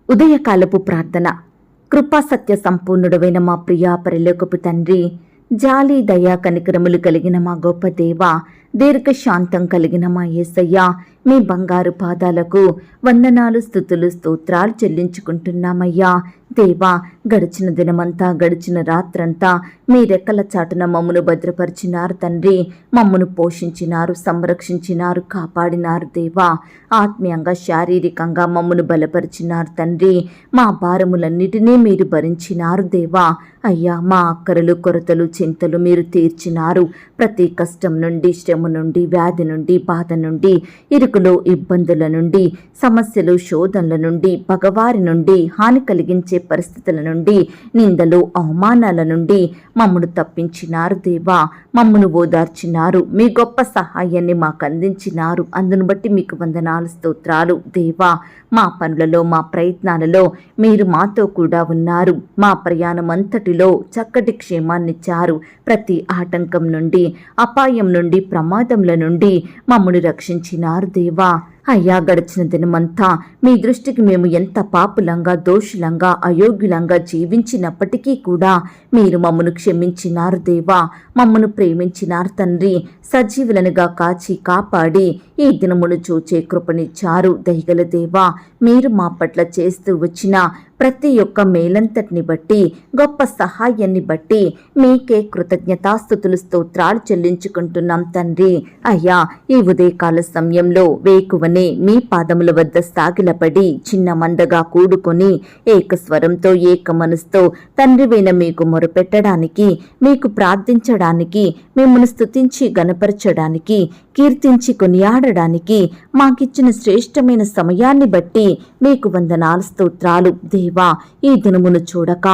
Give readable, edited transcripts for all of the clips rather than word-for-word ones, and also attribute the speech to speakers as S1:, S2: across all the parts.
S1: ఉదయకాలపు ప్రార్థన. కృపా సత్య సంపూర్ణుడైన మా ప్రియా పరలోకపు తండ్రి, జాలి దయా కనికరములు కలిగిన మా గొప్ప దేవ, దీర్ఘశాంతం కలిగిన మా యేసయ్య, మీ బంగారు పాదాలకు వందనాలు, స్తుతులు, స్తోత్రాలు చెల్లించుకుంటున్నామయ్యా. దేవా, గడిచిన దినమంతా, గడిచిన రాత్రంతా మీ రెక్కల చాటున మమ్మను భద్రపరిచినారు తండ్రి. మమ్మను పోషించినారు, సంరక్షించినారు, కాపాడినారు దేవా. ఆత్మీయంగా, శారీరకంగా మమ్మను బలపరిచినారు తండ్రి. మా భారములన్నిటినీ మీరు భరించినారు దేవా. అయ్యా, మా అక్కరలు, కొరతలు, చింతలు మీరు తీర్చినారు. ప్రతి కష్టం నుండి, శ్రమ నుండి, వ్యాధి నుండి, బాధ నుండి, ఇరుకులో ఇబ్బందుల నుండి, సమస్యలు, శోధనల నుండి, పగవారి నుండి, హాని కలిగించే పరిస్థితుల నుండి, నిందలు, అవమానాల నుండి మమ్మను తప్పించినారు దేవా. మమ్మను ఓదార్చినారు. మీ గొప్ప సహాయాన్ని మాకు అందించినారు. అందును బట్టి మీకు వందనాలు, స్తోత్రాలు దేవా. మా పనులలో, మా ప్రయత్నాలలో మీరు మాతో కూడా ఉన్నారు. మా ప్రయాణం అంతటిలో చక్కటి క్షేమాన్నిచ్చారు. ప్రతి ఆటంకం నుండి, అపాయం నుండి, ప్రమాదముల నుండి మమ్మను రక్షించినారు దేవా. అయ్యా, గడిచిన దినమంతా మీ దృష్టికి మేము ఎంత పాపులంగా, దోషులంగా, అయోగ్యులంగా జీవించినప్పటికీ కూడా మీరు మమ్మను క్షమించినారు దేవా. మమ్మను ప్రేమించినారు తండ్రి. సజీవులనుగా కాచి కాపాడి ఈ దినమును చూచే కృపనిచ్చారు దయగల దేవా. మీరు మా పట్ల చేస్తూ వచ్చిన ప్రతి ఒక్క మేలంతటిని బట్టి, గొప్ప సహాయాన్ని బట్టి మీకే కృతజ్ఞతాస్తుతులు, స్తోత్రాలు చెల్లించుకుంటున్నాం తండ్రి. అయ్యా, ఈ ఉదయకాల సమయంలో వేకువనే మీ పాదముల వద్ద సాగిలపడి చిన్న మందగా కూడుకొని ఏకస్వరంతో, ఏక మనసుతో తండ్రివైన మీకు మొరపెట్టడానికి, మీకు ప్రార్థించడానికి, మిమ్మల్ని స్తుతించి గణపరచడానికి, కీర్తించి కొనియాడడానికి మాకిచ్చిన శ్రేష్టమైన సమయాన్ని బట్టి మీకు వందనాలు, స్తోత్రాలు దేవా. ఈ దినమును చూడక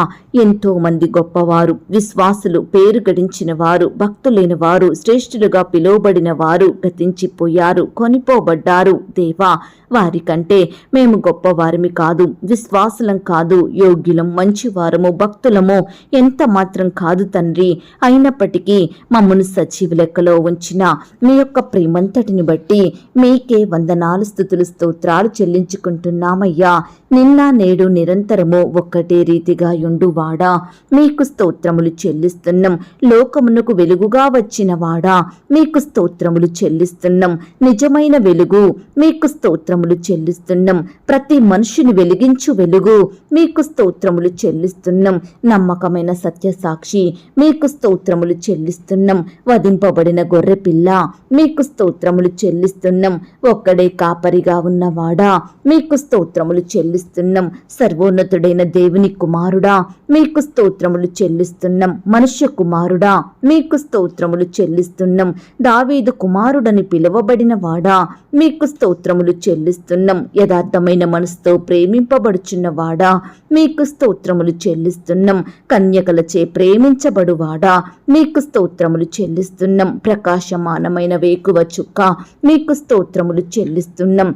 S1: ఎంతో మంది గొప్పవారు, విశ్వాసులు, పేరు గడించిన వారు, భక్తులైన వారు, శ్రేష్ఠులుగా పిలువబడిన వారు గతించిపోయారు, కొనిపోబడ్డారు దేవా. వారికంటే మేము గొప్పవారిమి కాదు, విశ్వాసులం కాదు, యోగ్యులం, మంచివారము, భక్తులము ఎంత మాత్రం కాదు తండ్రి. అయినప్పటికీ మమ్మను సజీవ లెక్కలో ఉంచిన మీ యొక్క ప్రేమంతటిని బట్టి మీకే వందనాలు, స్తుతులు, స్తోత్రాలు చెల్లించుకుంటున్నామయ్యా. నిన్న నేడు నిరంతరము ఒక్కటే రీతిగా యుండువాడా, మీకు స్తోత్రములు చెల్లిస్తున్నాం. లోకమునకు వెలుగుగా వచ్చిన వాడా, మీకు స్తోత్రములు చెల్లిస్తున్నాం. నిజమైన వెలుగు, మీకు స్తోత్రములు చెల్లిస్తున్నాం. ప్రతి మనుషుని వెలిగించు వెలుగు, మీకు స్తోత్రములు చెల్లిస్తున్నాం. నమ్మకమైన సత్యసాక్షి, మీకు స్తోత్రములు చెల్లిస్తున్నాం. వధింపబడిన గొర్రె పిల్ల, మీకు స్తోత్రములు చెల్లిస్తున్నాం. ఒక్కడే కాపరిగా ఉన్నవాడా, మీకు స్తోత్రములు చెల్లిస్తున్నాం. సర్వోన్నతుడైన దేవుని కుమారుడా, మీకు స్తోత్రములు చెల్లిస్తున్నాం. మనుష్య కుమారుడా, మీకు స్తోత్రములు చెల్లిస్తున్నాం. దావీదు కుమారుడని పిలువబడిన వాడా, మీకు స్తోత్రములు చెల్లిస్తున్నాం. యథార్థమైన మనసుతో ప్రేమింపబడుచున్న వాడా, మీకు స్తోత్రములు చెల్లిస్తున్నాం. కన్యకలచే ప్రేమించబడువాడా, మీకు స్తోత్రములు చెల్లిస్తున్నాం. ప్రకాశమానమైన వేకువ చుక్క, మీకు స్తోత్రములు చెల్లిస్తున్నాం.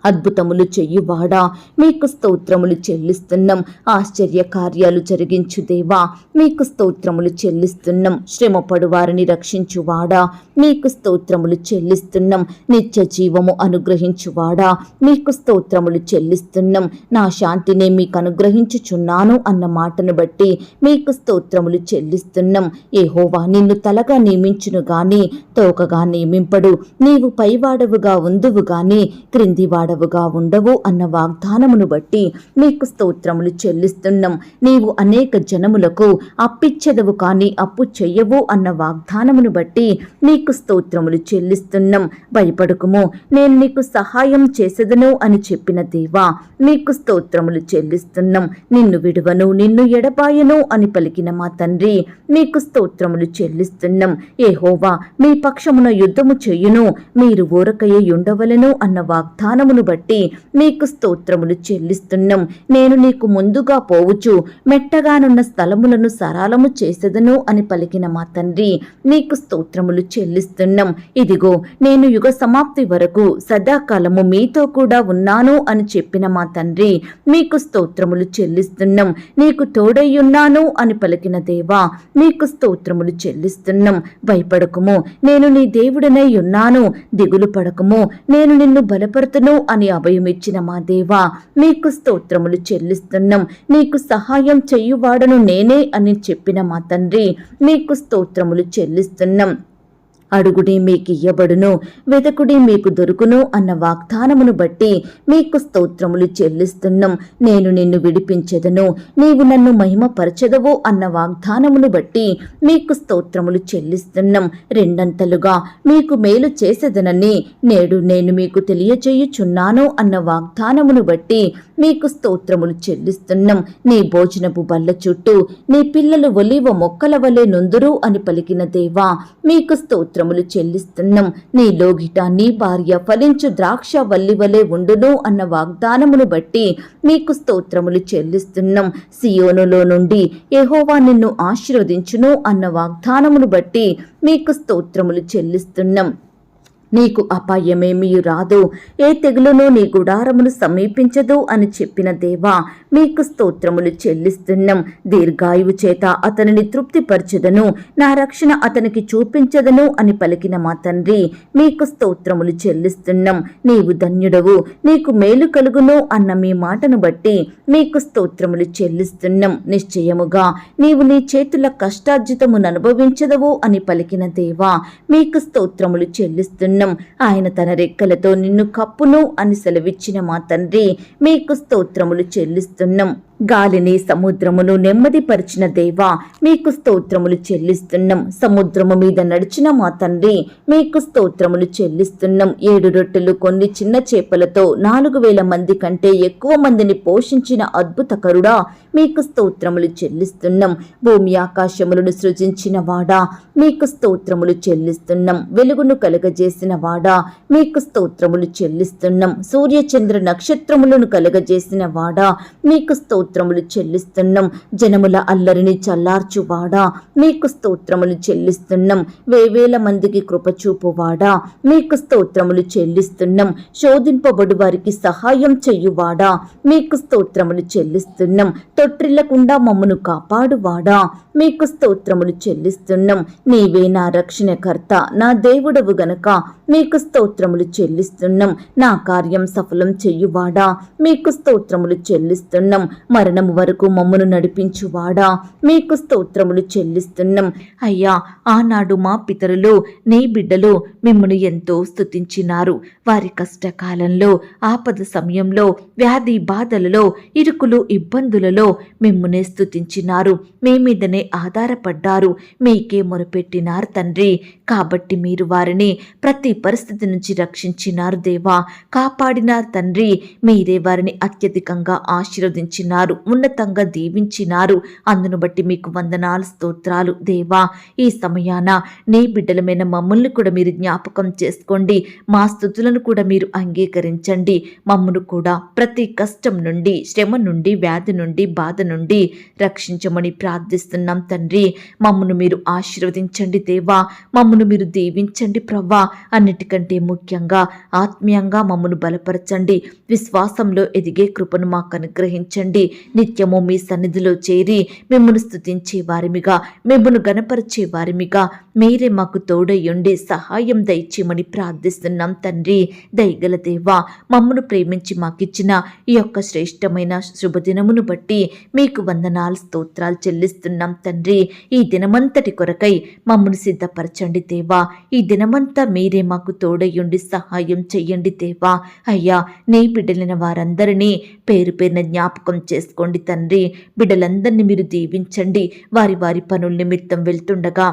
S1: అద్భుతములు చెయ్యువాడా, మీకు స్తోత్రములు చెల్లిస్తున్నాం. ఆశ్చర్య కార్యాలు జరిగించు దేవా, మీకు స్తోత్రములు చెల్లిస్తున్నాం. శ్రమపడు వారిని రక్షించువాడా, మీకు స్తోత్రములు చెల్లిస్తున్నాం. నిత్య జీవము అనుగ్రహించువాడా, మీకు స్తోత్రములు చెల్లిస్తున్నాం. నా శాంతిని మీకు అనుగ్రహించుచున్నాను అన్న మాటను బట్టి మీకు స్తోత్రములు చెల్లిస్తున్నాం. యెహోవా నిన్ను తలగా నియమించును గాని తోకగా నియమింపడు. నీవు పైవాడవుగా ఉందువు గాని క్రిందివాడవుగా ఉండవు అన్న వాగ్దానమును బట్టి మీకు స్తోత్రములు చెల్లిస్తున్నాం. నీవు అనేక జనములకు అప్పిచ్చెదవు కానీ అప్పు చెయ్యవు అన్న వాగ్దానమును బట్టి మీకు స్తోత్రములు చెల్లిస్తున్నాం. భయపడకుము, నేను నీకు సహాయం చేసేదను అని చెప్పిన దేవా, మీకు స్తోత్రములు చెల్లిస్తున్నాం. నిన్ను విడువను, నిన్ను ఎడబాయను అని పలికిన మా తండ్రి, మీకు స్తోత్రములు చెల్లిస్తున్నాం. యెహోవా మీ పక్షమున యుద్ధము చెయ్యును, మీరు ఊరకయే ఉండవలెను అన్న వాగ్దానమును బట్టి మీకు స్తోత్రములు చెల్లిస్తున్నాం. నేను నీకు ముందుగా పోవుచు మెట్టగానున్న స్థలములను సరాలము చేసేదను అని పలికిన మా తండ్రి, నీకు స్తోత్రములు చెల్లిస్తున్నాం. ఇదిగో, నేను యుగ సమాప్తి వరకు సదాకాలము మీతో కూడా ఉన్నాను అని చెప్పిన మా తండ్రి, మీకు స్తోత్రములు చెల్లిస్తున్నాం. నీకు తోడయ్యున్నాను అని పలికిన దేవా, మీకు స్తోత్రములు చెల్లిస్తున్నాం. భయపడకుము, నేను నీ దేవుడనై ఉన్నాను. దిగులు పడకుము, నేను నిన్ను బలపరుతును అని అభయమిచ్చిన మా దేవా మీకు స్తోత్రములు చెల్లిస్తున్నాం. నీకు సహాయం చెయ్యువాడను నేనే అని చెప్పిన మా తండ్రి మీకు స్తోత్రములు చెల్లిస్తున్నాం. అడుగుడి మీకు ఇయ్యబడును, వెదకుడి మీకు దొరుకును అన్న వాగ్దానమును బట్టి మీకు స్తోత్రములు చెల్లిస్తున్నాం. నేను నిన్ను విడిపించెదను, నీవు నన్ను మహిమపరచెదవు అన్న వాగ్దానమును బట్టి మీకు స్తోత్రములు చెల్లిస్తున్నాం. రెండంతలుగా మీకు మేలు చేసేదనని నేడు నేను మీకు తెలియచేయుచున్నాను అన్న వాగ్దానమును బట్టి మీకు స్తోత్రములు చెల్లిస్తున్నాం. నీ భోజనపు బల్ల చుట్టూ నీ పిల్లలు ఒలీవ మొక్కల వలె నుందురు అని పలికిన దేవా మీకు స్తోత్రములు చెల్లిస్తున్నాం. నీ లోగిట నీ భార్య ఫలించు ద్రాక్ష వల్లి వలె ఉండును అన్న వాగ్దానమును బట్టి మీకు స్తోత్రములు చెల్లిస్తున్నాం. సియోనులో నుండి యెహోవా నిన్ను ఆశీర్వదించును అన్న వాగ్దానమును బట్టి మీకు స్తోత్రములు చెల్లిస్తున్నాం. నీకు అపాయమేమీ రాదు, ఏ తెగులును నీ గుడారమును సమీపించదు అని చెప్పిన దేవా మీకు స్తోత్రములు చెల్లిస్తున్నాం. దీర్ఘాయువు చేత అతనిని తృప్తిపరచదను, నా రక్షణ అతనికి చూపించదను అని పలికిన మా తండ్రి మీకు స్తోత్రములు చెల్లిస్తున్నాం. నీవు ధన్యుడవు, నీకు మేలు కలుగును అన్న మీ మాటను బట్టి మీకు స్తోత్రములు చెల్లిస్తున్నాం. నిశ్చయముగా నీవు నీ చేతుల కష్టార్జితమును అనుభవించదవు అని పలికిన దేవా మీకు స్తోత్రములు చెల్లిస్తున్నాం. ఆయన తన రెక్కలతో నిన్ను కప్పును అని సెలవిచ్చిన మా తండ్రి మీకు స్తోత్రములు చెల్లిస్తున్నాం. గాలిని సముద్రమును నెమ్మదిపరిచిన దేవా మీకు స్తోత్రములు చెల్లిస్తున్నాం. సముద్రము మీద నడిచిన మా తండ్రి మీకు స్తోత్రములు చెల్లిస్తున్నాం. 7 రొట్టెలు కొన్ని చిన్న చేపలతో 4,000 మంది కంటే ఎక్కువ మందిని పోషించిన అద్భుతకరుడా మీకు స్తోత్రములు చెల్లిస్తున్నాం. భూమి ఆకాశములను సృజించిన వాడా మీకు స్తోత్రములు చెల్లిస్తున్నాం. వెలుగును కలగజేసిన వాడా మీకు స్తోత్రములు చెల్లిస్తున్నాం. సూర్యచంద్ర నక్షత్రములను కలగజేసిన వాడా మీకు స్తోత్రములు చెల్లిస్తున్నాం. జనముల అల్లరిని చల్లార్చువాడా మీకు స్తోత్రములు చెల్లిస్తున్నాం. 1,000 మందికి కృపచూపువాడా మీకు స్తోత్రములు చెల్లిస్తున్నాం. శోధింపబడు వారికి సహాయం చెయ్యువాడా మీకు స్తోత్రములు చెల్లిస్తున్నాం. తొట్టిల్లకుండా మమ్మను కాపాడువాడా మీకు స్తోత్రములు చెల్లిస్తున్నాం. నీవే నా రక్షణకర్త, నా దేవుడవు గనక మీకు స్తోత్రములు చెల్లిస్తున్నాం. నా కార్యం సఫలం చెయ్యువాడా మీకు స్తోత్రములు చెల్లిస్తున్నాం. మరణము వరకు మమ్మను నడిపించువాడా మీకు స్తోత్రములు చెల్లిస్తున్నాం. అయ్యా, ఆనాడు మా పితరులు నీ బిడ్డలు మిమ్మను ఎంతో స్తుతించినారు. వారి కష్టకాలంలో, ఆపద సమయంలో, వ్యాధి బాధలలో, ఇరుకులు ఇబ్బందులలో మిమ్మునే స్తుతించినారు. మీ మీదనే ఆధారపడ్డారు, మీకే మొరపెట్టినారు తండ్రి. కాబట్టి మీరు వారిని ప్రతి పరిస్థితి నుంచి రక్షించినారు దేవా, కాపాడినారు తండ్రి. మీరే వారిని అత్యధికంగా ఆశీర్వదించినారు, ఉన్నతంగా దీవించినారు. అందును బట్టి మీకు వందనాలు, స్తోత్రాలు దేవా. ఈ సమయాన నీ బిడ్డలమైన మమ్మల్ని కూడా మీరు జ్ఞాపకం చేసుకోండి. మా స్తుతులను కూడా మీరు అంగీకరించండి. మమ్మను కూడా ప్రతి కష్టం నుండి, శ్రమ నుండి, వ్యాధి నుండి, బాధ నుండి రక్షించమని ప్రార్థిస్తున్నాం తండ్రి. మమ్మను మీరు ఆశీర్వదించండి దేవా, మమ్మను మీరు దీవించండి ప్రవ్వా. అన్నిటికంటే ముఖ్యంగా ఆత్మీయంగా మమ్మను బలపరచండి. విశ్వాసంలో ఎదిగే కృపను మాకు అనుగ్రహించండి. నిత్యము మీ సన్నిధిలో చేరి మిమ్మను స్తుతించే వారిమిగా, మిమ్మను గణపరిచే వారిమిగా మీరే మాకు తోడయ్యుండి సహాయం దయచేయమని ప్రార్థిస్తున్నాం తండ్రి. దయగల దేవా, మమ్మను ప్రేమించి మాకిచ్చిన ఈ యొక్క శ్రేష్టమైన శుభదినమును బట్టి మీకు వందనాలు, స్తోత్రాలు చెల్లిస్తున్నాం తండ్రి. ఈ దినమంతటి కొరకై మమ్మను సిద్ధపరచండి దేవా. ఈ దినమంతా మీరే మాకు తోడయ్యుండి సహాయం చెయ్యండి దేవా. అయ్యా, నీ బిడ్డలైన వారందరినీ పేరు పేరున జ్ఞాపకం చేసుకోండి తండ్రి. బిడ్డలందరినీ మీరు దీవించండి. వారి వారి పనుల నిమిత్తం వెళ్తుండగా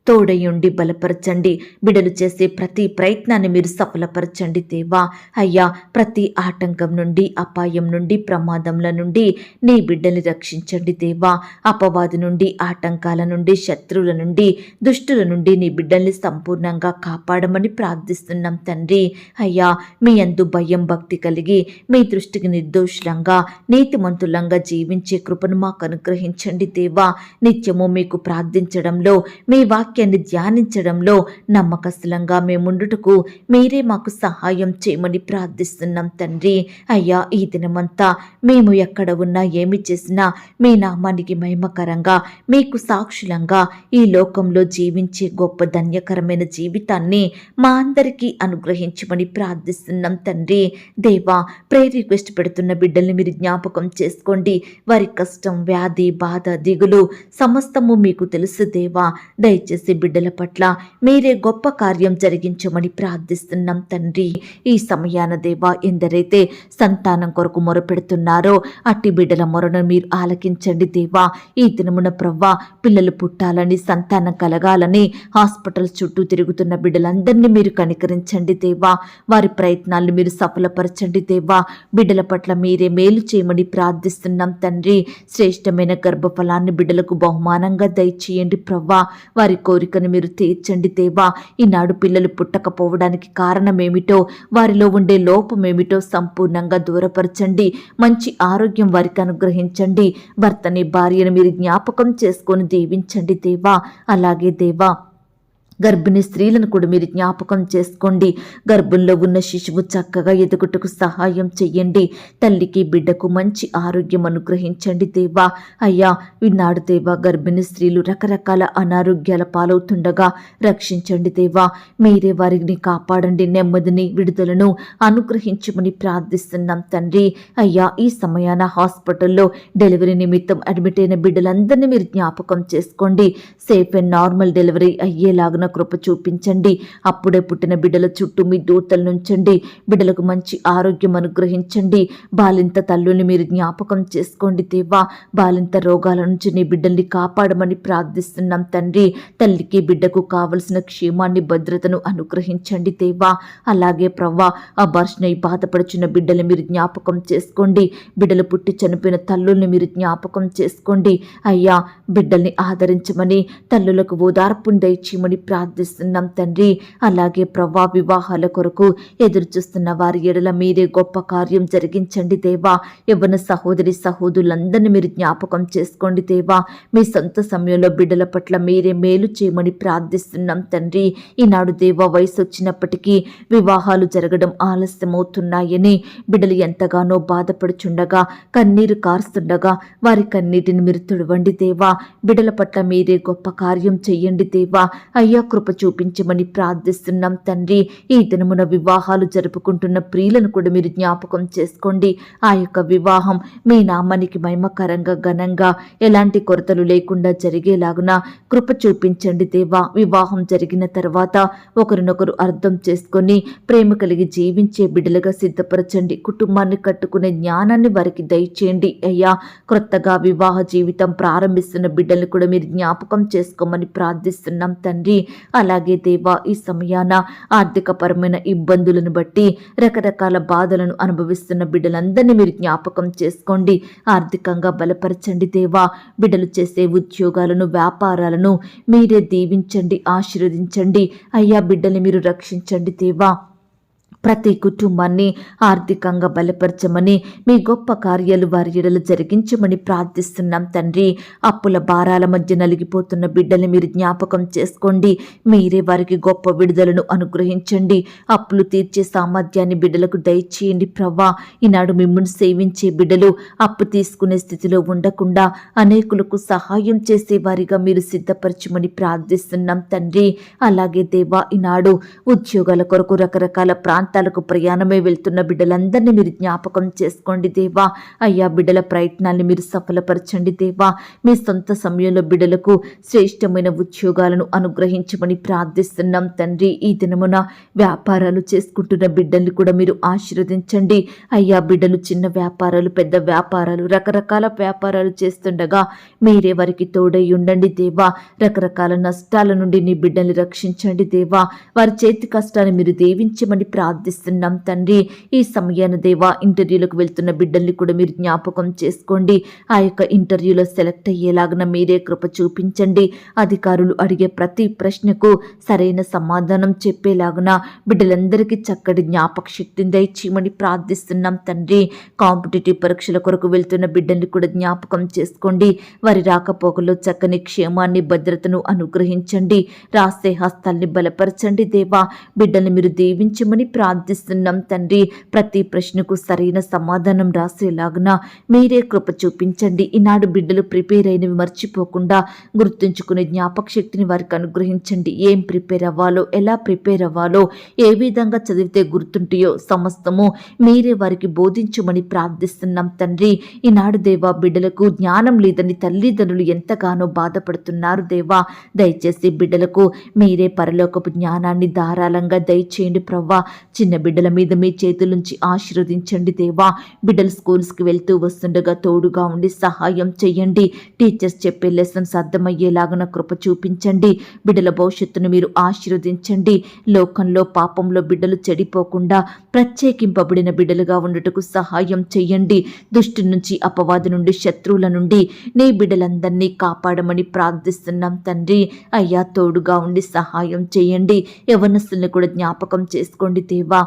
S1: తోడయుండి బలపరచండి. బిడలు చేసే ప్రతి ప్రయత్నాన్ని మీరు సఫలపరచండి దేవా. అయ్యా, ప్రతి ఆటంకం నుండి, అపాయం నుండి, ప్రమాదంల నుండి నీ బిడ్డల్ని రక్షించండి దేవా. అపవాది నుండి, ఆటంకాల నుండి, శత్రువుల నుండి, దుష్టుల నుండి నీ బిడ్డల్ని సంపూర్ణంగా కాపాడమని ప్రార్థిస్తున్నాం తండ్రి. అయ్యా, మీ యందు భయం భక్తి కలిగి మీ దృష్టికి నిర్దోషులంగా, నీతిమంతులంగా జీవించే కృపను మాకు అనుగ్రహించండి దేవా. నిత్యము మీకు ప్రార్థించడంలో, మీ వాక్య వాక్యాన్ని ధ్యానించడంలో నమ్మకస్తులంగా మేముండుటకు మీరే మాకు సహాయం చేయమని ప్రార్థిస్తున్నాం తండ్రి. అయ్యా, ఈ దినమంతా మేము ఎక్కడ ఉన్నా ఏమి చేసినా మీ నామానికి మహిమకరంగా మీకు సాక్షులంగా ఈ లోకంలో జీవించే గొప్ప ధన్యకరమైన జీవితాన్ని మా అందరికీ అనుగ్రహించమని ప్రార్థిస్తున్నాం తండ్రి. దేవా, ప్రేయర్ రిక్వెస్ట్ పెడుతున్న బిడ్డల్ని మీరు జ్ఞాపకం చేసుకోండి. వారి కష్టం, వ్యాధి, బాధ, దిగులు సమస్తము మీకు తెలుసు దేవా. దయచేసి బిడ్డల పట్ల మీరే గొప్ప కార్యం జరిగించమని ప్రార్థిస్తున్నాం తండ్రి. ఈ సమయాన దేవా, ఎందరైతే సంతానం కొరకు మొరపెడుతున్నారో అట్టి బిడ్డల మొరను మీరు ఆలకించండి దేవా. ఈ దినమున ప్రవ్వా, పిల్లలు పుట్టాలని, సంతానం కలగాలని హాస్పిటల్ చుట్టూ తిరుగుతున్న బిడ్డలందరినీ మీరు కనికరించండి దేవా. వారి ప్రయత్నాలను మీరు సఫలపరచండి దేవా. బిడ్డల పట్ల మీరే మేలు చేయమని ప్రార్థిస్తున్నాం తండ్రి. శ్రేష్టమైన గర్భఫలాన్ని బిడ్డలకు బహుమానంగా దయచేయండి ప్రవ్వా. వారి కోరికను మీరు తీర్చండి దేవా. ఈనాడు పిల్లలు పుట్టకపోవడానికి కారణమేమిటో, వారిలో ఉండే లోపమేమిటో సంపూర్ణంగా దూరపరచండి. మంచి ఆరోగ్యం వారికి అనుగ్రహించండి. భర్తని, భార్యను మీరు జ్ఞాపకం చేసుకొని దీవించండి దేవా. అలాగే దేవా, గర్భిణీ స్త్రీలను కూడా మీరు జ్ఞాపకం చేసుకోండి. గర్భంలో ఉన్న శిశువు చక్కగా ఎదుగుటకు సహాయం చెయ్యండి. తల్లికి, బిడ్డకు మంచి ఆరోగ్యం అనుగ్రహించండి దేవా. అయ్యా, ఈనాడు దేవా, గర్భిణీ స్త్రీలు రకరకాల అనారోగ్యాల పాలవుతుండగా రక్షించండి దేవా. మీరే వారిని కాపాడండి. నెమ్మదిని, విడుదలను అనుగ్రహించమని ప్రార్థిస్తున్నాం తండ్రి. అయ్యా, ఈ సమయాన హాస్పిటల్లో డెలివరీ నిమిత్తం అడ్మిట్ అయిన బిడ్డలందరినీ మీరు జ్ఞాపకం చేసుకోండి. సేఫ్ అండ్ నార్మల్ డెలివరీ అయ్యేలాగా కృప చూపించండి. అప్పుడే పుట్టిన బిడ్డల చుట్టూ మీ దూతలు నుంచండి. బిడ్డలకు మంచి ఆరోగ్యం అనుగ్రహించండి. బాలింత తల్లుల్ని మీరు జ్ఞాపకం చేసుకోండి దేవా. బాలింత రోగాల నుంచి నీ బిడ్డల్ని కాపాడమని ప్రార్థిస్తున్నాం తండ్రి. తల్లికి, బిడ్డకు కావలసిన క్షేమాన్ని, భద్రతను అనుగ్రహించండి దేవా. అలాగే ప్రవ్వా, ఆ బర్షనై బాధపడుచున్న బిడ్డలు మీరు జ్ఞాపకం చేసుకోండి. బిడ్డలు పుట్టి చనిపోయిన తల్లుల్ని మీరు జ్ఞాపకం చేసుకోండి. అయ్యా, బిడ్డల్ని ఆదరించమని, తల్లులకు ఓదార్పుని దయచేయమని ప్రార్థిస్తున్నాం తండ్రి. అలాగే ప్రవ్వా, వివాహాల కొరకు ఎదురు చూస్తున్న వారి ఎడల మీరే గొప్ప కార్యం జరిగించండి దేవా. యవ్వన సహోదరి సహోదరులందరినీ మీరు జ్ఞాపకం చేసుకోండి దేవా. మీ సొంత సమయంలో బిడ్డల పట్ల మీరే మేలు చేయమని ప్రార్థిస్తున్నాం తండ్రి. ఈనాడు దేవా, వయసు వచ్చినప్పటికీ వివాహాలు జరగడం ఆలస్యమవుతున్నాయని బిడ్డలు ఎంతగానో బాధపడుచుండగా, కన్నీరు కారుస్తుండగా వారి కన్నీటిని మీరు తుడవండి దేవా. బిడ్డల పట్ల మీరే గొప్ప కార్యం చెయ్యండి దేవా. అయ్యా, కృప చూపించమని ప్రార్థిస్తున్నాం తండ్రి. ఈ దినమున వివాహాలు జరుపుకుంటున్న ప్రియులను కూడా మీరు జ్ఞాపకం చేసుకోండి. ఆ యొక్క వివాహం మీ నామానికి మహిమకరంగా, ఘనంగా, ఎలాంటి కొరతలు లేకుండా జరిగేలాగున కృప చూపించండి దేవా. వివాహం జరిగిన తర్వాత ఒకరినొకరు అర్థం చేసుకొని ప్రేమ కలిగి జీవించే బిడ్డలుగా సిద్ధపరచండి. కుటుంబాన్ని కట్టుకునే జ్ఞానాన్ని వారికి దయచేయండి అయ్యా. క్రొత్తగా వివాహ జీవితం ప్రారంభిస్తున్న బిడ్డలను కూడా మీరు జ్ఞాపకం చేసుకోమని ప్రార్థిస్తున్నాం తండ్రి. అలాగే దేవా, ఈ సమయాన ఆర్థికపరమైన ఇబ్బందులను బట్టి రకరకాల బాధలను అనుభవిస్తున్న బిడ్డలందరినీ మీరు జ్ఞాపకం చేసుకోండి. ఆర్థికంగా బలపరచండి దేవా. బిడ్డలు చేసే ఉద్యోగాలను, వ్యాపారాలను మీరే దీవించండి, ఆశీర్వదించండి అయ్యా. బిడ్డల్ని మీరు రక్షించండి దేవా. ప్రతి కుటుంబాన్ని ఆర్థికంగా బలపరచమని, మీ గొప్ప కార్యాలు వారి ఎడల జరిగించమని ప్రార్థిస్తున్నాం తండ్రి. అప్పుల భారాల మధ్య నలిగిపోతున్న బిడ్డల్ని మీరు జ్ఞాపకం చేసుకోండి. మీరే వారికి గొప్ప విడుదలను అనుగ్రహించండి. అప్పులు తీర్చే సామర్థ్యాన్ని బిడ్డలకు దయచేయండి ప్రవ్వా. ఈనాడు మిమ్మల్ని సేవించే బిడ్డలు అప్పు తీసుకునే స్థితిలో ఉండకుండా అనేకులకు సహాయం చేసే వారిగా మీరు సిద్ధపరచమని ప్రార్థిస్తున్నాం తండ్రి. అలాగే దేవా, ఈనాడు ఉద్యోగాల కొరకు రకరకాల ప్రాంతాలకు ప్రయాణమే వెళ్తున్న బిడ్డలందరినీ మీరు జ్ఞాపకం చేసుకోండి దేవా. అయ్యా, బిడ్డల ప్రయత్నాన్ని మీరు సఫలపరచండి దేవా. మీ సొంత సమయంలో బిడ్డలకు శ్రేష్టమైన ఉద్యోగాలను అనుగ్రహించమని ప్రార్థిస్తున్నాం తండ్రి. ఈ దినమున వ్యాపారాలు చేసుకుంటున్న బిడ్డల్ని కూడా మీరు ఆశీర్వదించండి అయ్యా. బిడ్డలు చిన్న వ్యాపారాలు, పెద్ద వ్యాపారాలు, రకరకాల వ్యాపారాలు చేస్తుండగా మీరే వారికి తోడై ఉండండి దేవా. రకరకాల నష్టాల నుండి నీ బిడ్డల్ని రక్షించండి దేవా. వారి చేతి కష్టాన్ని మీరు దీవించమని ప్రార్థిస్తున్నాం ప్రార్థిస్తున్నాం తండ్రి. ఈ సమయాన దేవా ఇంటర్వ్యూలకు వెళ్తున్న బిడ్డల్ని కూడా మీరు జ్ఞాపకం చేసుకోండి. ఆ యొక్క ఇంటర్వ్యూలో సెలెక్ట్ అయ్యేలాగా మీరే కృప చూపించండి. అధికారులు అడిగే ప్రతి ప్రశ్నకు సరైన సమాధానం చెప్పేలాగున బిడ్డలందరికీ చక్కటి జ్ఞాపక శక్తిని దయచేయమని ప్రార్థిస్తున్నాం తండ్రి. కాంపిటేటివ్ పరీక్షల కొరకు వెళ్తున్న బిడ్డల్ని కూడా జ్ఞాపకం చేసుకోండి. వారి రాకపోకలో చక్కని క్షేమాన్ని భద్రతను అనుగ్రహించండి. రాసే హస్తాల్ని బలపరచండి దేవా. బిడ్డల్ని మీరు దీవించమని ప్రార్థిస్తున్నాం తండ్రి. ప్రతి ప్రశ్నకు సరైన సమాధానం రాసేలాగున మీరే కృప చూపించండి. ఈనాడు బిడ్డలు ప్రిపేర్ అయినవి మర్చిపోకుండా గుర్తుంచుకునే జ్ఞాపక శక్తిని వారికి అనుగ్రహించండి. ఏం ప్రిపేర్ అవ్వాలో, ఎలా ప్రిపేర్ అవ్వాలో, ఏ విధంగా చదివితే గుర్తుంటాయో సమస్తము మీరే వారికి బోధించమని ప్రార్థిస్తున్నాం తండ్రి. ఈనాడు దేవా బిడ్డలకు జ్ఞానం లేదని తల్లిదండ్రులు ఎంతగానో బాధపడుతున్నారు దేవా. దయచేసి బిడ్డలకు మీరే పరలోకపు జ్ఞానాన్ని ధారాళంగా దయచేయండి ప్రవ్వా. చిన్న బిడ్డల మీద మీ చేతులుంచి ఆశీర్వదించండి దేవా. బిడ్డలు స్కూల్స్కి వెళ్తూ వస్తుండగా తోడుగా ఉండి సహాయం చేయండి. టీచర్స్ చెప్పే లెసన్స్ అర్థమయ్యేలాగా కృప చూపించండి. బిడ్డల భవిష్యత్తును మీరు ఆశీర్వదించండి. లోకంలో పాపంలో బిడ్డలు చెడిపోకుండా ప్రత్యేకింపబడిన బిడ్డలుగా ఉండటకు సహాయం చేయండి. దుష్టు నుంచి, అపవాది నుండి, శత్రువుల నుండి నీ బిడ్డలందరినీ కాపాడమని ప్రార్థిస్తున్నాం తండ్రి. అయ్యా తోడుగా ఉండి సహాయం చేయండి. యవ్వనస్తుల్ని కూడా జ్ఞాపకం చేసుకోండి దేవా.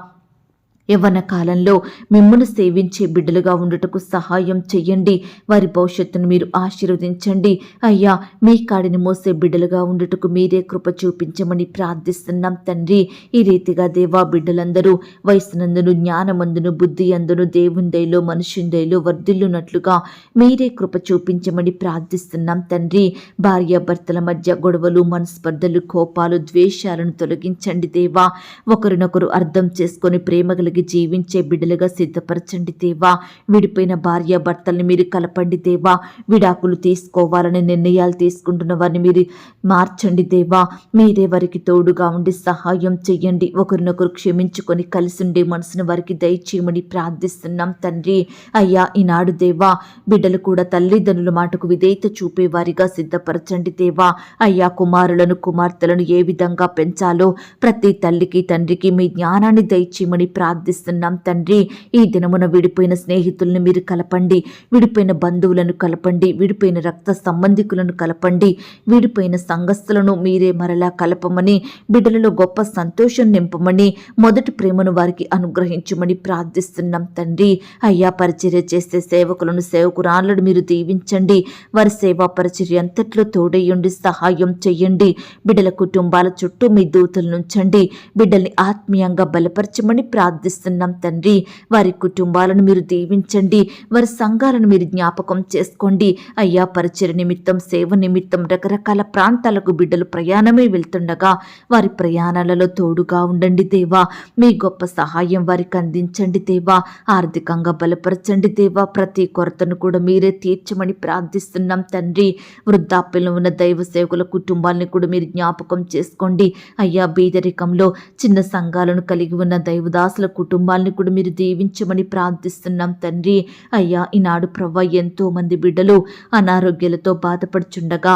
S1: యవ్వన కాలంలో మిమ్మల్ని సేవించే బిడ్డలుగా ఉండటకు సహాయం చెయ్యండి. వారి భవిష్యత్తును మీరు ఆశీర్వదించండి. అయ్యా మీ కాడిని మోసే బిడ్డలుగా ఉండటకు మీరే కృప చూపించమని ప్రార్థిస్తున్నాం తండ్రి. ఈ రీతిగా దేవా బిడ్డలందరూ వయసునందును, జ్ఞానమందును, బుద్ధి అందును దేవుని దయలో, మనుషుని దయలో వర్ధిల్లునట్లుగా మీరే కృప చూపించమని ప్రార్థిస్తున్నాం తండ్రి. భార్యాభర్తల మధ్య గొడవలు, మనస్పర్ధలు, కోపాలు, ద్వేషాలను తొలగించండి దేవా. ఒకరినొకరు అర్థం చేసుకొని ప్రేమ కలిగి జీవించే బిడ్డలుగా సిద్ధపరచండి దేవా. విడిపోయిన భార్యాభర్తల్ని మీరు కలపండి దేవా. విడాకులు తీసుకోవాలని నిర్ణయాలు తీసుకుంటున్న వారిని మీరు మార్చండి దేవా. మీరే వారికి తోడుగా ఉండి సహాయం చెయ్యండి. ఒకరినొకరు క్షమించుకొని కలిసి ఉండే మనసును వారికి దయచేయమని ప్రార్థిస్తున్నాం తండ్రి. అయ్యా ఈనాడు దేవా బిడ్డలు కూడా తల్లిదండ్రుల మాటకు విధేయత చూపేవారిగా సిద్ధపరచండి దేవా. అయ్యా కుమారులను, కుమార్తెలను ఏ విధంగా పెంచాలో ప్రతి తల్లికి, తండ్రికి మీ జ్ఞానాన్ని దయచేయమని ప్రార్థిస్తున్నాం తండ్రి. ఈ దినమున విడిపోయిన స్నేహితులను మీరు కలపండి. విడిపోయిన బంధువులను కలపండి. విడిపోయిన రక్త సంబంధికులను కలపండి. విడిపోయిన సంఘస్థులను మీరే మరలా కలపమని, బిడ్డలలో గొప్ప సంతోషం నింపమని, మొదటి ప్రేమను వారికి అనుగ్రహించమని ప్రార్థిస్తున్నాం తండ్రి. అయ్యా పరిచర్య చేసే సేవకులను, సేవకురాళ్ళను మీరు దీవించండి. వారి సేవా పరిచర్య అంతట్లో తోడయ్యండి, సహాయం చెయ్యండి. బిడ్డల కుటుంబాల చుట్టూ మీ దూతలు నుంచండి. బిడ్డల్ని ఆత్మీయంగా బలపరచమని ప్రార్థిస్తున్నాం తండ్రి. వారి కుటుంబాలను మీరు దీవించండి. వారి సంఘాలను మీరు జ్ఞాపకం చేసుకోండి. అయ్యా పరిచర్య నిమిత్తం, సేవ నిమిత్తం రకరకాల ప్రాంతాలకు బిడ్డలు ప్రయాణమే వెళ్తుండగా వారి ప్రయాణాలలో తోడుగా ఉండండి దేవా. మీ గొప్ప సహాయం వారికి అందించండి దేవా. ఆర్థికంగా బలపరచండి దేవా. ప్రతి కొరతను కూడా మీరే తీర్చమని ప్రార్థిస్తున్నాం తండ్రి. వృద్ధాప్యంలో ఉన్న దైవ సేవకుల కుటుంబాలను కూడా మీరు జ్ఞాపకం చేసుకోండి. అయ్యా బీదరికంలో చిన్న సంఘాలను కలిగి ఉన్న దైవదాసుల కుటుంబాలను కూడా మీరు దీవించమని ప్రార్థిస్తున్నాం తండ్రి. అయ్యా ఈనాడు ప్రవ్వ ఎంతో మంది బిడ్డలు అనారోగ్యాలతో బాధపడుచుండగా,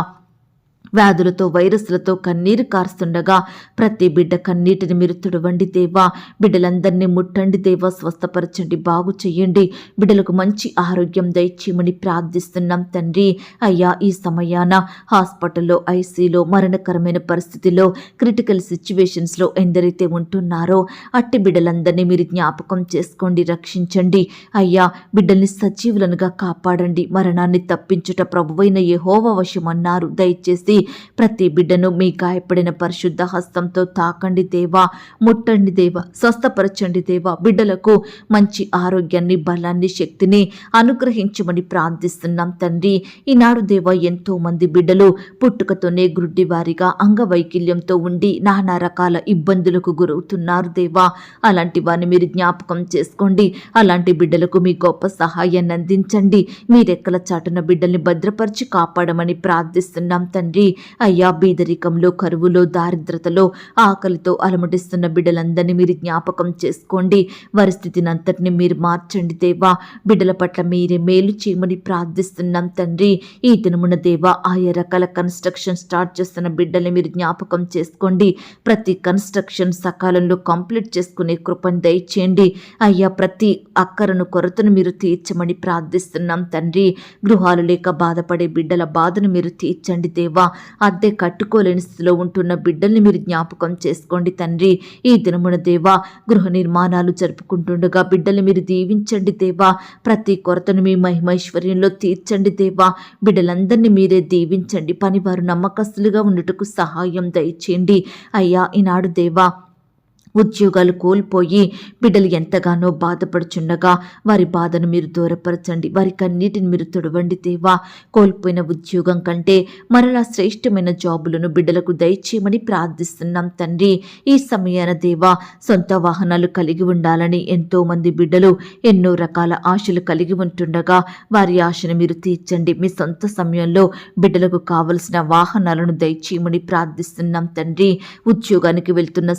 S1: వ్యాధులతో, వైరస్లతో కన్నీరు కారుస్తుండగా ప్రతి బిడ్డ కన్నీటిని మీరు తుడవండి దేవా. బిడ్డలందరినీ ముట్టండి దేవా. స్వస్థపరచండి, బాగు చెయ్యండి. బిడ్డలకు మంచి ఆరోగ్యం దయచేయమని ప్రార్థిస్తున్నాం తండ్రి. అయ్యా ఈ సమయాన హాస్పిటల్లో, ఐసీలో, మరణకరమైన పరిస్థితిలో, క్రిటికల్ సిచ్యువేషన్స్లో ఎందరైతే ఉంటున్నారో అట్టి బిడ్డలందరినీ మీరు జ్ఞాపకం చేసుకోండి, రక్షించండి. అయ్యా బిడ్డల్ని సజీవులనుగా కాపాడండి. మరణాన్ని తప్పించుట ప్రభువైన యెహోవా వశమన్నారు. దయచేసి ప్రతి బిడ్డను మీ గాయపడిన పరిశుద్ధ హస్తంతో తాకండి దేవా. ముట్టండి దేవా. స్వస్థపరచండి దేవా. బిడ్డలకు మంచి ఆరోగ్యాన్ని, బలాన్ని, శక్తిని అనుగ్రహించమని ప్రార్థిస్తున్నాం తండ్రి. ఈనాడు దేవా ఎంతో మంది బిడ్డలు పుట్టుకతోనే గ్రుడ్డివారిగా, అంగవైకల్యంతో ఉండి నానా రకాల ఇబ్బందులకు గురవుతున్నారు దేవా. అలాంటి వారిని మీరు జ్ఞాపకం చేసుకోండి. అలాంటి బిడ్డలకు మీ గొప్ప సహాయాన్ని అందించండి. మీరెక్కల చాటున బిడ్డల్ని భద్రపరిచి కాపాడమని ప్రార్థిస్తున్నాం తండ్రి. తండ్రి. అయ్యా, బీదరికంలో, కరువులో, దారిద్రతలో, ఆకలితో అలమటిస్తున్న బిడ్డలందరినీ మీరు జ్ఞాపకం చేసుకోండి. వారి స్థితిని అంతటిని మీరు మార్చండి దేవా. బిడ్డల పట్ల మీరే మేలు చేయమని ప్రార్థిస్తున్నాం తండ్రి. ఈ దినమున దేవా, ఆయా రకాల కన్స్ట్రక్షన్ స్టార్ట్ చేస్తున్న బిడ్డల్ని మీరు జ్ఞాపకం చేసుకోండి. ప్రతి కన్స్ట్రక్షన్ సకాలంలో కంప్లీట్ చేసుకునే కృపను దయచేయండి. అయ్యా, ప్రతి అక్కరను కొరతను మీరు తీర్చమని ప్రార్థిస్తున్నాం తండ్రి. గృహాలు లేక బాధపడే బిడ్డల బాధను మీరు తీర్చండి దేవా. అద్దె కట్టుకోలేని స్థితిలో ఉంటున్న బిడ్డల్ని మీరు జ్ఞాపకం చేసుకోండి తండ్రి. ఈ దినమున దేవా, గృహ నిర్మాణాలు జరుపుకుంటుండగా బిడ్డల్ని మీరు దీవించండి దేవా. ప్రతి కొరతను మీ మహిమైశ్వర్యంలో తీర్చండి దేవా. బిడ్డలందరినీ మీరే దీవించండి. పనివారు నమ్మకస్తులుగా ఉండుటకు సహాయం దయచేయండి. అయ్యా, ఈనాడు దేవా, ఉద్యోగాలు కోల్పోయి బిడ్డలు ఎంతగానో బాధపడుచుండగా వారి బాధను మీరు దూరపరచండి. వారి కన్నీటిని మీరు తుడవండి దేవా. కోల్పోయిన ఉద్యోగం కంటే మరలా శ్రేష్టమైన జాబులను బిడ్డలకు దయచేయమని ప్రార్థిస్తున్నాం తండ్రి. ఈ సమయాన దేవా, సొంత వాహనాలు కలిగి ఉండాలని ఎంతోమంది బిడ్డలు ఎన్నో రకాల ఆశలు కలిగి ఉంటుండగా వారి ఆశను మీరు తీర్చండి. మీ సొంత సమయంలో బిడ్డలకు కావలసిన వాహనాలను దయచేయమని ప్రార్థిస్తున్నాం తండ్రి. ఉద్యోగానికి వెళ్తున్న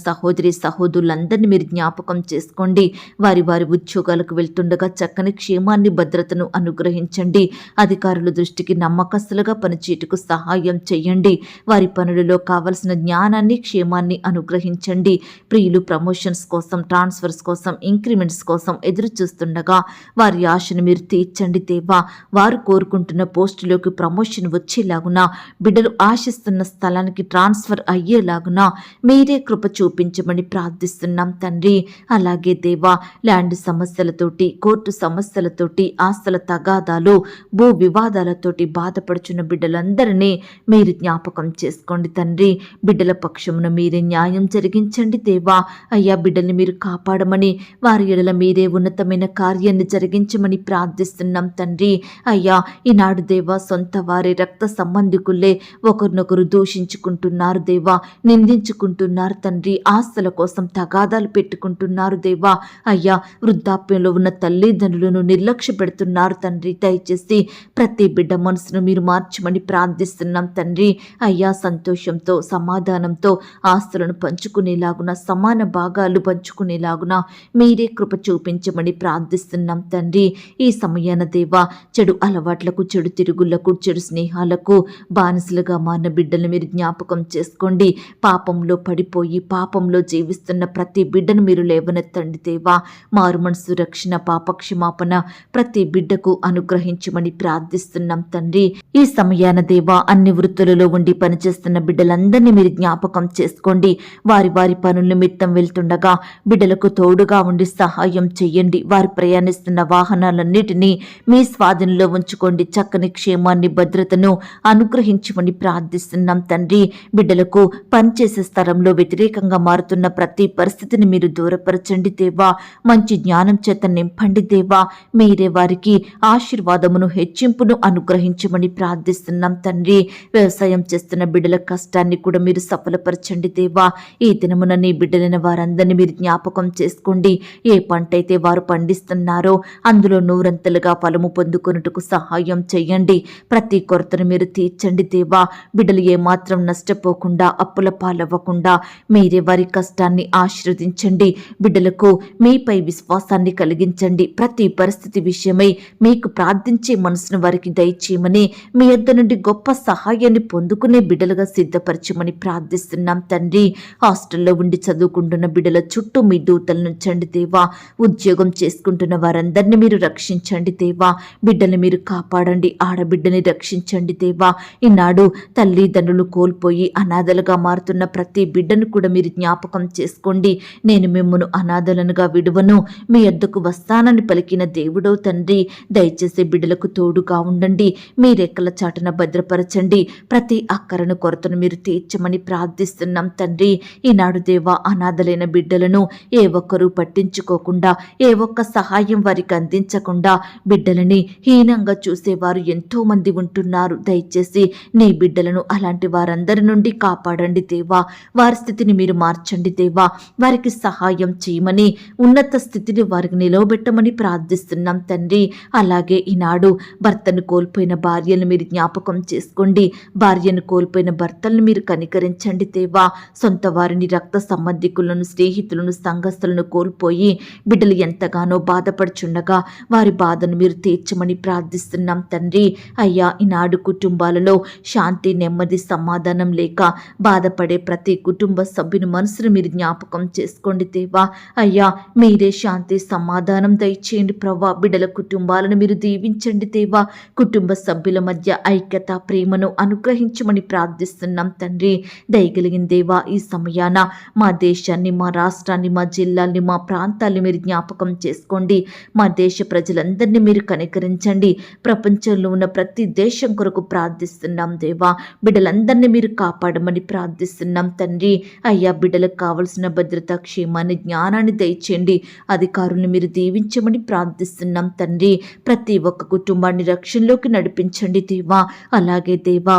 S1: సహోదరులందరినీ మీరు జ్ఞాపకం చేసుకోండి. వారి వారి ఉద్యోగాలకు వెళ్తుండగా చక్కని క్షేమాన్ని, భద్రతను అనుగ్రహించండి. అధికారుల దృష్టికి నమ్మకస్తులుగా పనిచేయటకు సహాయం చేయండి. వారి పనులలో కావలసిన జ్ఞానాన్ని, క్షేమాన్ని అనుగ్రహించండి. ప్రియులు ప్రమోషన్స్ కోసం, ట్రాన్స్ఫర్స్ కోసం, ఇంక్రిమెంట్స్ కోసం ఎదురు చూస్తుండగా వారి ఆశను మీరు తీర్చండి దేవా. వారు కోరుకుంటున్న పోస్టులోకి ప్రమోషన్ వచ్చేలాగున, బిడ్డలు ఆశిస్తున్న స్థలానికి ట్రాన్స్ఫర్ అయ్యేలాగున మీరే కృప చూపించమని ప్రార్థిస్తున్నాం తండ్రి. అలాగే దేవా, ల్యాండ్ సమస్యలతోటి, కోర్టు సమస్యలతోటి, ఆస్తుల తగాదాలు, భూ వివాదాలతోటి బాధపడుచున్న బిడ్డలందరినీ మీరు జ్ఞాపకం చేసుకోండి తండ్రి. బిడ్డల పక్షమున మీరే న్యాయం జరిగించండి దేవా. అయ్యా, బిడ్డల్ని మీరు కాపాడమని, వారి ఎడల మీరే ఉన్నతమైన కార్యాన్ని జరిగించమని ప్రార్థిస్తున్నాం తండ్రి. అయ్యా, ఈనాడు దేవా, సొంత వారి రక్త సంబంధికులే ఒకరినొకరు దూషించుకుంటున్నారు దేవా, నిందించుకుంటున్నారు తండ్రి. ఆస్తుల కోసం తగాదాలు పెట్టుకుంటున్నారు దేవా. అయ్యా, వృద్ధాప్యంలో ఉన్న తల్లిదండ్రులను నిర్లక్ష్య పెడుతున్నారు తండ్రి. దయచేసి ప్రతి బిడ్డ మనసును మీరు మార్చమని ప్రార్థిస్తున్నాం తండ్రి. అయ్యా, సంతోషంతో, సమాధానంతో ఆస్తులను పంచుకునేలాగున, సమాన భాగాలు పంచుకునేలాగున మీరే కృప చూపించమని ప్రార్థిస్తున్నాం తండ్రి. ఈ సమయాన దేవా, చెడు అలవాట్లకు, చెడు తిరుగుళ్లకు, చెడు స్నేహాలకు బానిసలుగా మారిన బిడ్డలు మీరు జ్ఞాపకం చేసుకోండి. పాపంలో పడిపోయి పాపంలో జీవిస్తున్న ప్రతి బిడ్డను మీరు లేవనెత్తండి దేవా. మారు మనసు, రక్షణ, పాపక్షమాపణ ప్రతి బిడ్డకు అనుగ్రహించమని ప్రార్థిస్తున్నాం తండ్రి. ఈ సమయాన దేవా, అన్ని వృత్తులలో ఉండి పనిచేస్తున్న బిడ్డలందరినీ మీరు జ్ఞాపకం చేసుకోండి. వారి వారి పనుల నిమిత్తం వెళ్తుండగా బిడ్డలకు తోడుగా ఉండి సహాయం చేయండి. వారు ప్రయాణిస్తున్న వాహనాలన్నిటినీ మీ స్వాధీనంలో ఉంచుకోండి. చక్కని క్షేమాన్ని, భద్రతను అనుగ్రహించమని ప్రార్థిస్తున్నాం తండ్రి. బిడ్డలకు పనిచేసే స్థలంలో వ్యతిరేకంగా మారుతున్న ప్రతి పరిస్థితిని మీరు దూరపరచండి దేవా. మంచి జ్ఞానం చేత నింపండి దేవా. మీరే వారికి ఆశీర్వాదమును, హెచ్చింపును అనుగ్రహించమని ప్రార్థిస్తున్నాం తండ్రి. వ్యవసాయం చేస్తున్న బిడ్డల కష్టాన్ని కూడా మీరు సఫలపరచండి దేవా. ఈ దినమున నీ బిడ్డలైన వారందరినీ మీరు జ్ఞాపకం చేసుకోండి. ఏ పంట అయితే వారు పండిస్తున్నారో అందులో నూరంతలుగా ఫలము పొందుకొనుటకు సహాయం చేయండి. ప్రతి కొరతను మీరు తీర్చండి దేవా. బిడ్డలు ఏమాత్రం నష్టపోకుండా, అప్పుల పాలవ్వకుండా మీరే వారి కష్టాన్ని ఆశీర్వదించండి. బిడ్డలకు మీపై విశ్వాసాన్ని కలిగించండి. ప్రతి పరిస్థితి విషయమై మీకు ప్రార్థించే మనసును వారికి దయచేయమని, మీ యొద్ద నుండి గొప్ప సహాయాన్ని పొందుకునే బిడ్డలుగా సిద్ధపరచమని ప్రార్థిస్తున్నాం తండ్రి. హాస్టల్లో ఉండి చదువుకుంటున్న బిడ్డల చుట్టూ మీ దూతలు నుంచండి దేవా. ఉద్యోగం చేసుకుంటున్న వారందరినీ మీరు రక్షించండి దేవా. బిడ్డని మీరు కాపాడండి. ఆడబిడ్డని రక్షించండి దేవా. ఈనాడు తల్లిదండ్రులు కోల్పోయి అనాథలుగా మారుతున్న ప్రతి బిడ్డను కూడా మీరు జ్ఞాపకం చేసుకోండి. నేను మిమ్మును అనాథలనుగా విడువను, మీ యొద్దకు వస్తానని పలికిన దేవుడో తండ్రి. దయచేసి బిడ్డలకు తోడుగా ఉండండి. మీ రెక్కల చాటున భద్రపరచండి. ప్రతి అక్కరను, కొరతను మీరు తీర్చమని ప్రార్థిస్తున్నాం తండ్రి. ఈనాడు దేవా, అనాథలైన బిడ్డలను ఏ ఒక్కరూ పట్టించుకోకుండా, ఏ ఒక్క సహాయం వారికి అందించకుండా బిడ్డలని హీనంగా చూసేవారు ఎంతో మంది ఉంటున్నారు. దయచేసి నీ బిడ్డలను అలాంటి వారందరి నుండి కాపాడండి దేవా. వారి స్థితిని మీరు మార్చండి దేవా. వారికి సహాయం చేయమని, ఉన్నత స్థితిని వారికి నిలవబెట్టమని ప్రార్థిస్తున్నాం తండ్రి. అలాగే ఈనాడు భర్తను కోల్పోయిన భార్యను మీరు జ్ఞాపకం చేసుకోండి. భార్యను కోల్పోయిన భర్తలను మీరు కనికరించండి దేవా. సొంత వారిని, రక్త సంబంధికులను, స్నేహితులను, సంఘస్థులను కోల్పోయి బిడ్డలు ఎంతగానో బాధపడుచుండగా వారి బాధను మీరు తీర్చమని ప్రార్థిస్తున్నాం తండ్రి. అయ్యా, ఈనాడు కుటుంబాలలో శాంతి, నెమ్మది, సమాధానం లేక బాధపడే ప్రతి కుటుంబ సభ్యుని మనసును మీరు జ్ఞాపకం చేసుకోండి దేవా. అయ్యా, మీరే శాంతి, సమాధానం దయచేయండి ప్రభా. బిడ్డల కుటుంబాలను మీరు దీవించండి దేవా. కుటుంబ సభ్యుల మధ్య ఐక్యత, ప్రేమను అనుగ్రహించమని ప్రార్థిస్తున్నాం తండ్రి. దయగలిగిన దేవా, ఈ సమయాన మా దేశాన్ని, మా రాష్ట్రాన్ని, మా జిల్లాల్ని, మా ప్రాంతాల్ని మీరు జ్ఞాపకం చేసుకోండి. మా దేశ ప్రజలందరినీ మీరు కనికరించండి. ప్రపంచంలో ఉన్న ప్రతి దేశం కొరకు ప్రార్థిస్తున్నాం దేవా. బిడ్డలందరినీ మీరు కాపాడమని ప్రార్థిస్తున్నాం తండ్రి. అయ్యా, బిడ్డలకు కావలసిన భద్రత, క్షేమాన్ని, జ్ఞానాన్ని దయచేయండి. అధికారులను మీరు దీవించమని ప్రార్థిస్తున్నాం తండ్రి. ప్రతి ఒక్క కుటుంబాన్ని రక్షణలోకి నడిపించండి దేవా. అలాగే దేవా,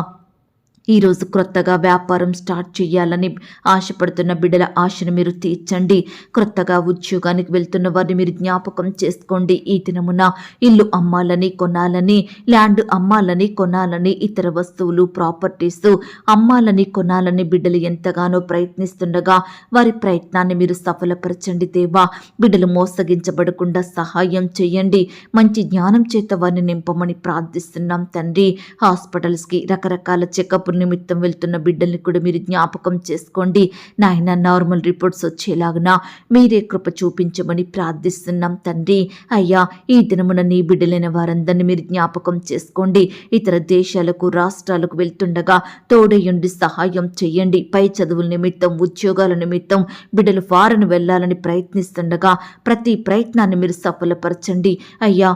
S1: ఈరోజు క్రొత్తగా వ్యాపారం స్టార్ట్ చేయాలని ఆశపడుతున్న బిడ్డల ఆశను మీరు తీర్చండి. క్రొత్తగా ఉద్యోగానికి వెళ్తున్న వారిని మీరు జ్ఞాపకం చేసుకోండి. ఈ దినమున ఇల్లు అమ్మాలని, కొనాలని, ల్యాండ్ అమ్మాలని, కొనాలని, ఇతర వస్తువులు, ప్రాపర్టీస్ అమ్మాలని, కొనాలని బిడ్డలు ఎంతగానో ప్రయత్నిస్తుండగా వారి ప్రయత్నాన్ని మీరు సఫలపరచండి దేవా. బిడ్డలు మోసగించబడకుండా సహాయం చేయండి. మంచి జ్ఞానం చేత వారిని నింపమని ప్రార్థిస్తున్నాం తండ్రి. హాస్పిటల్స్కి, రకరకాల చెకప్ నిమిత్తం వెళ్తున్న బిడ్డల్ని కూడా మీరు జ్ఞాపకం చేసుకోండి. నాయన, నార్మల్ రిపోర్ట్స్ వచ్చేలాగున మీరే కృప చూపించమని ప్రార్థిస్తున్నాం తండ్రి. అయ్యా, ఈ దినమున నీ బిడ్డలైన వారందరినీ మీరు జ్ఞాపకం చేసుకోండి. ఇతర దేశాలకు, రాష్ట్రాలకు వెళ్తుండగా తోడయుండి సహాయం చేయండి. పై చదువుల నిమిత్తం, ఉద్యోగాల నిమిత్తం బిడ్డలు ఫారెన్ వెళ్ళాలని ప్రయత్నిస్తుండగా ప్రతి ప్రయత్నాన్ని మీరు సఫలపరచండి. అయ్యా,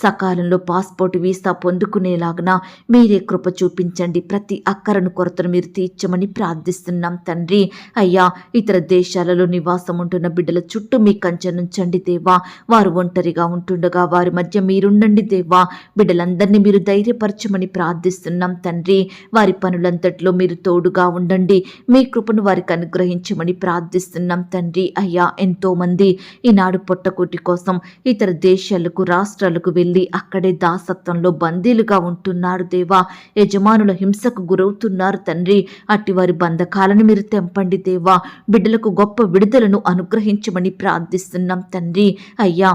S1: సకాలంలో పాస్పోర్ట్, వీసా పొందుకునేలాగా మీరే కృప చూపించండి. ప్రతి అక్కరను, కొరతను మీరు తీర్చమని ప్రార్థిస్తున్నాం తండ్రి. అయ్యా, ఇతర దేశాలలో నివాసం ఉంటున్న బిడ్డల చుట్టూ మీ కంచె నుంచండి దేవా. వారు ఒంటరిగా ఉంటుండగా వారి మధ్య మీరుండండి దేవా. బిడ్డలందరినీ మీరు ధైర్యపరచమని ప్రార్థిస్తున్నాం తండ్రి. వారి పనులంతట్లో మీరు తోడుగా ఉండండి. మీ కృపను వారికి అనుగ్రహించమని ప్రార్థిస్తున్నాం తండ్రి. అయ్యా, ఎంతోమంది ఈనాడు పొట్టకూటి కోసం ఇతర దేశాలకు, రాష్ట్రాలకు వెళ్ళి అక్కడే దాసత్వంలో బందీలుగా ఉంటున్నారు దేవా. యజమానుల హింసకు గురవుతున్నారు తండ్రి. అట్టి వారి బంధకాలను మీరు తెంపండి దేవా. బిడ్డలకు గొప్ప విడుదలను అనుగ్రహించమని ప్రార్థిస్తున్నాం తండ్రి. అయ్యా,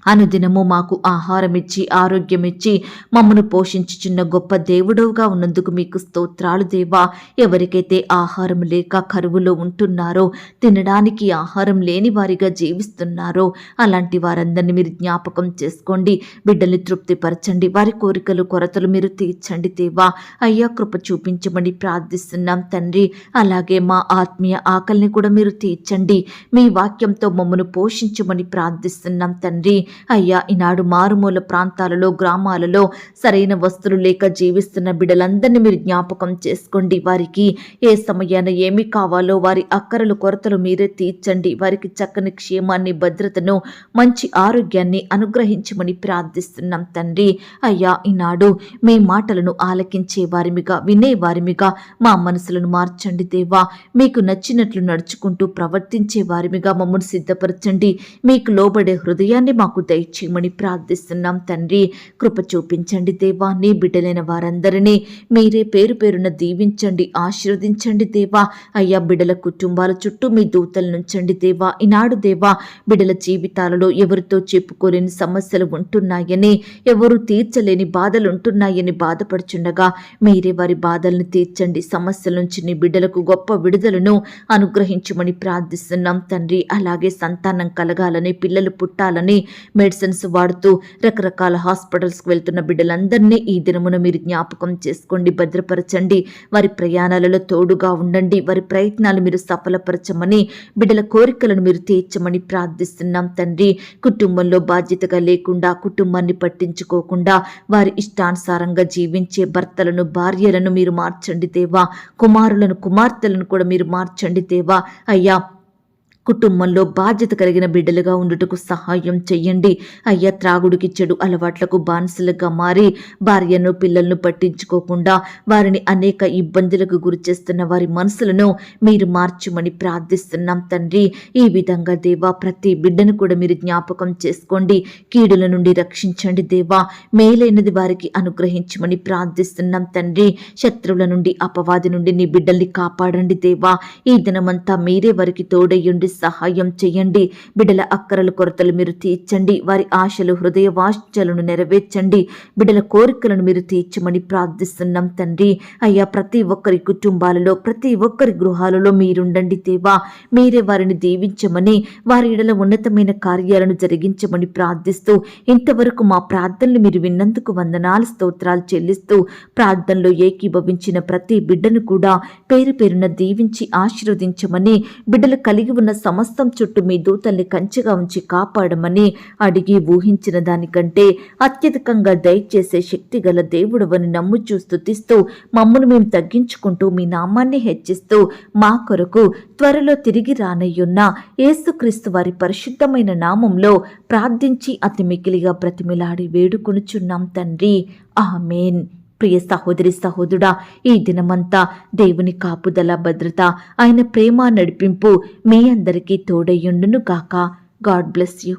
S1: అనుదినము మాకు ఆహారం ఇచ్చి, ఆరోగ్యం ఇచ్చి, మమ్మను పోషించుచున్న గొప్ప దేవుడవుగా ఉన్నందుకు మీకు స్తోత్రాలు దేవా. ఎవరికైతే ఆహారం లేక కరువులో ఉంటున్నారో, తినడానికి ఆహారం లేని వారిగా జీవిస్తున్నారో అలాంటి వారందరినీ మీరు జ్ఞాపకం చేసుకోండి. బిడ్డల్ని తృప్తిపరచండి. వారి కోరికలు, కొరతలు మీరు తీర్చండి దేవా. అయ్యా, కృప చూపించమని ప్రార్థిస్తున్నాం తండ్రి. అలాగే మా ఆత్మీయ ఆకలిని కూడా మీరు తీర్చండి. మీ వాక్యంతో మమ్మను పోషించమని ప్రార్థిస్తున్నాం తండ్రి. అయ్యా, ఈనాడు మారుమూల ప్రాంతాలలో, గ్రామాలలో సరైన వస్తువులు లేక జీవిస్తున్న బిడ్డలందరినీ మీరు జ్ఞాపకం చేసుకోండి. వారికి ఏ సమయాన ఏమి కావాలో వారి అక్కరలు, కొరతలు మీరే తీర్చండి. వారికి చక్కని క్షేమాన్ని, భద్రతను, మంచి ఆరోగ్యాన్ని అనుగ్రహించమని ప్రార్థిస్తున్నాం తండ్రి. అయ్యా, ఈనాడు మీ మాటలను ఆలకించే వారిమిగా, వినే వారిమిగా మా మనసులను మార్చండి దేవా. మీకు నచ్చినట్లు నడుచుకుంటూ ప్రవర్తించే వారిమిగా మమ్మల్ని సిద్ధపరచండి. మీకు లోబడే హృదయాన్ని మాకు దయచేయమని ప్రార్థిస్తున్నాం తండ్రి. కృప చూపించండి దేవా. నీ బిడ్డలైన వారందరినీ మీరే పేరు పేరున దీవించండి, ఆశీర్వదించండి దేవా. అయ్యా, బిడ్డల కుటుంబాల చుట్టూ మీ దూతలు నుంచండి దేవా. ఈనాడు దేవా, బిడ్డల జీవితాలలో ఎవరితో చెప్పుకోలేని సమస్యలు ఉంటున్నాయని, ఎవరు తీర్చలేని బాధలు ఉంటున్నాయని బాధపడుచుండగా మీరే వారి బాధలను తీర్చండి. సమస్యల నుంచి నీ బిడ్డలకు గొప్ప విడుదలను అనుగ్రహించమని ప్రార్థిస్తున్నాం తండ్రి. అలాగే సంతానం కలగాలని, పిల్లలు పుట్టాలని మెడిసిన్స్ వాడుతూ రకరకాల హాస్పిటల్స్కి వెళ్తున్న బిడ్డలందరినీ ఈ దినమున మీరు జ్ఞాపకం చేసుకోండి, భద్రపరచండి. వారి ప్రయాణాలలో తోడుగా ఉండండి. వారి ప్రయత్నాలు మీరు సఫలపరచమని, బిడ్డల కోరికలను మీరు తీర్చమని ప్రార్థిస్తున్నాం తండ్రి. కుటుంబంలో బాధ్యతగా లేకుండా, కుటుంబాన్ని పట్టించుకోకుండా వారి ఇష్టానుసారంగా జీవించే భర్తలను, భార్యలను మీరు మార్చండి దేవా. కుమారులను, కుమార్తెలను కూడా మీరు మార్చండి దేవా. అయ్యా, కుటుంబంలో బాధ్యత కలిగిన బిడ్డలుగా ఉండుటకు సహాయం చెయ్యండి అయ్యా. త్రాగుడికి, చెడు అలవాట్లకు బానిసలుగా మారి భార్యను పిల్లలను పట్టించుకోకుండా వారిని అనేక ఇబ్బందులకు గురిచేస్తున్న వారి మనసులను మీరు మార్చమని ప్రార్థిస్తున్నాం తండ్రి. ఈ విధంగా దేవా ప్రతి బిడ్డను కూడా మీరు జ్ఞాపకం చేసుకోండి, కీడుల నుండి రక్షించండి దేవా, మేలైనది వారికి అనుగ్రహించమని ప్రార్థిస్తున్నాం తండ్రి. శత్రువుల నుండి, అపవాది నుండి నీ బిడ్డల్ని కాపాడండి దేవా. ఈ దినమంతా మీరే వారికి తోడయ్యుండి సహాయం చేయండి. బిడ్డల అక్కరల కొరతలు మీరు తీర్చండి, వారి ఆశలు, హృదయ వాంఛలను నెరవేర్చండి, బిడ్డల కోరికలను మీరు తీర్చమని ప్రార్థిస్తున్నాం తండ్రి. అయ్యా ప్రతి ఒక్కరి కుటుంబాలలో, ప్రతి ఒక్కరి గృహాలలో మీరుండండి దేవా. మీరే వారిని దీవించమని, వారి ఎడల ఉన్నతమైన కార్యాలను జరిగించమని ప్రార్థిస్తూ, ఇంతవరకు మా ప్రార్థనలు మీరు విన్నందుకు వందనాలు, స్తోత్రాలు చెల్లిస్తూ, ప్రార్థనలో ఏకీభవించిన ప్రతి బిడ్డను కూడా పేరు పేరున దీవించి ఆశీర్వదించమని, బిడ్డలు కలిగి ఉన్న సమస్తం చుట్టూ మీ దూతల్ని కంచెగా ఉంచి కాపాడమని అడిగి ఊహించిన దానికంటే అత్యధికంగా దయచేసే శక్తి గల దేవుడవని నమ్ముచూ స్తుతిస్తూ, మమ్మను మేము తగ్గించుకుంటూ మీ నామాన్ని హెచ్చిస్తూ, మా కొరకు త్వరలో తిరిగి రానయ్యున్న యేసుక్రీస్తు వారి పరిశుద్ధమైన నామంలో ప్రార్థించి అతి మికిలిగా బ్రతిమిలాడి వేడుకొనుచున్నాం తండ్రి. ఆమేన్. ప్రియ సహోదరి, సహోదరుడా, ఈ దినమంతా దేవుని కాపుదల, భద్రత, ఆయన ప్రేమ, నడిపింపు మీ అందరికీ తోడయ్యుండును గాక. God bless you.